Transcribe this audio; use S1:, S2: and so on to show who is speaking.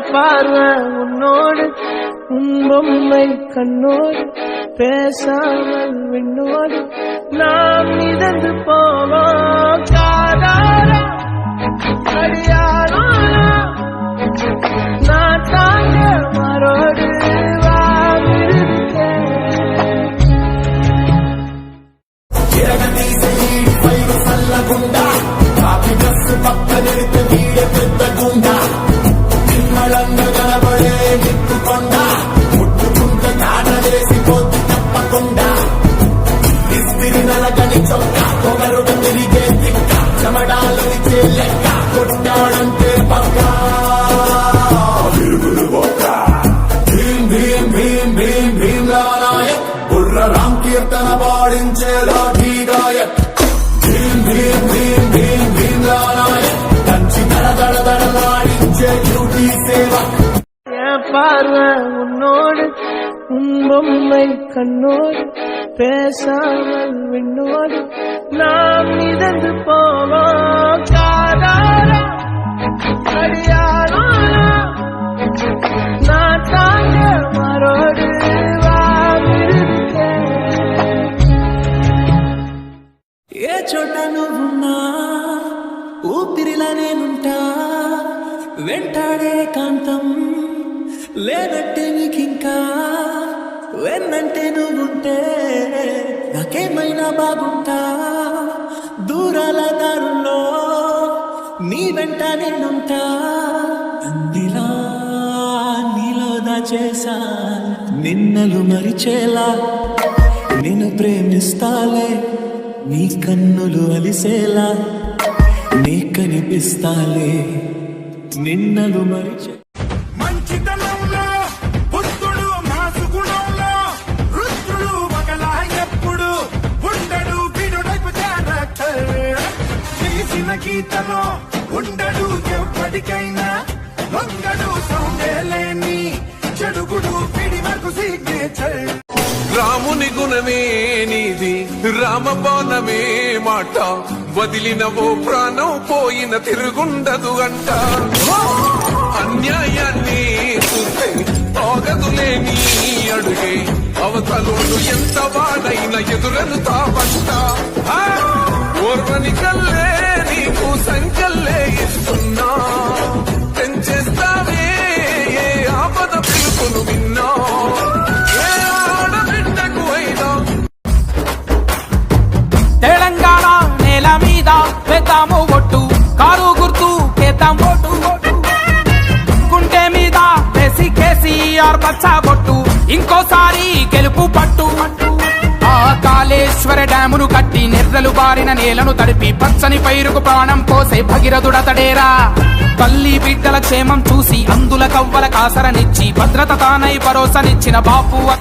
S1: பார்வை உன்னோடு உன்பொம்மை கண்ணோடு பேசாமல் விண்ணோடு நாம் மிதந்து போவோம் காதாரா அடியாரோ நான் தாங்க மரோடு
S2: రామ్ కీర్తన పాడించేలా గాయక్ భీం భీం భీం భీం భీం నాయక్ కంచి దడదడదడలాడించే డ్యూటీ సేవక్
S1: பார்வை உன்னோடு உன்பொம்மை கண்ணோடு பேசாமல் விண்ணோடு நாம் மிதந்து போவோம் காதாரா அடியாரோ நான் தாங்க மரோடு ఏ చోట నువ్వున్నా ఊపిరిలా నేనుంటా వెంటాడే కాంతం లేనట్టే నీకింకా వెన్నంటే నువ్వుంటే నాకేమైనా బాగుంటా దూరాల దారుల్లో నీ వెంట నేనుంటా అందిలా నీలో దాచేసా నిన్నలు మరిచేలా నిన్ను ప్రేమిస్తాలే నీ కన్నులు అలిసేలా నీ కనిపిస్తాలే నిన్నలు మరిచే
S2: మంచితనంలో బుద్ధుడు మాసుగుణంలో రుద్రుడు ఒకలా ఎప్పుడు ఉండడు వినుడైపు క్యారెక్టర్ చేసిన గీతలో ఉండడు ఎప్పటికైనా దొంగడు సౌండే లేని చెడుగుడు పిడి వరకు సిగ్నేచర్ రాముని గుణమే నీది రామబాణమే మాట వదిలినవో ప్రాణం పోయిన తిరుగుండదు గంట అన్యాయాన్ని చూస్తే ఆగదులే నీ అడుగే అవతలోడు ఎంత వాడైన ఎదురను తావంట ఓర్వని కల్లే నీకు సంకల్లే ఇస్తున్నా పెంచేస్తావే ఏ ఆపద పిలుపును విన్నా
S3: తెలంగాణ నేల మీద పెద్దాము ఒట్టు కారు గుర్తు కేతాం ఓటు గుండె మీద వేసి కేసీఆర్ పచ్చబొట్టు ఇంకోసారి గెలుపు పట్టు ఆ కాళేశ్వర డ్యామును కట్టి నెర్రలు బారిన నేలను తడిపి పచ్చని పైరుకు ప్రాణం పోసే భగీరథుడతడేరా తల్లి బిడ్డల క్షేమం చూసి అందుల కవ్వల కాసరనిచ్చి భద్రత తానై భరోసానిచ్చిన బాపు